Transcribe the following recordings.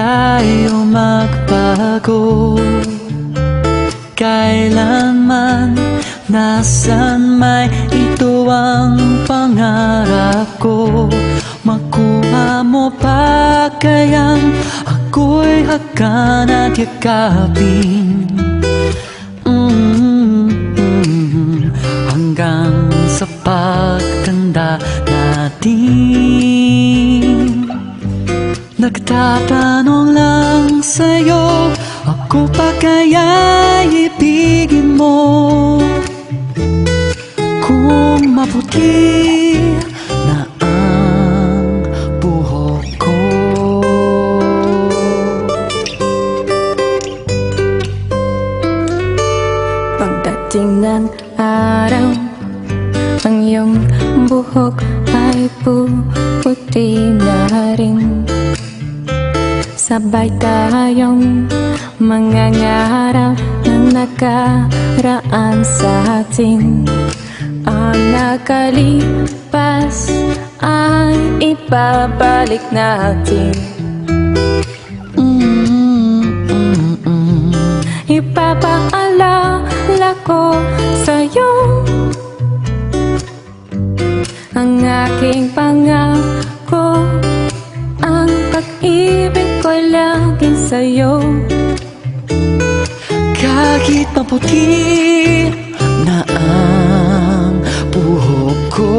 tayo magbago. Kailanman, nasan may ito ang pangarap ko. Makuha mo pa kayang ako'y hagan at yakapin, hanggang sa pagtanda natin. Nagtatanong lang sa'yo, ako pa kaya ibigin mo? Kung maputi na ang buhok ko. Pagdating ng araw, ang iyong buhok ay puputi na rin. Sabay tayong mangangarap na nakaraan sa atin. Ang nakalipas ay ibabalik natin. Ipapaalala ko sa'yo ang aking pangako, ang pag-ibig ko'y laging sa'yo. Kahit maputi na ang buhok ko.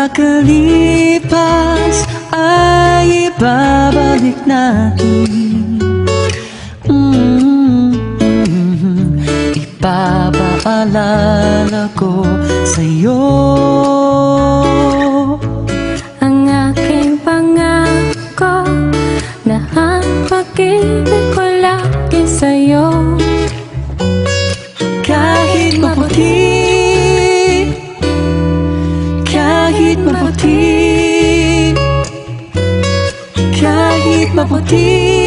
Nakalipas ay ibabalik natin. Ipapaalala ko sa'yo ang aking pangako na ang pag-ibig ko lagi sa'yo. Kahit maputi, kahit maputi, kahit maputi.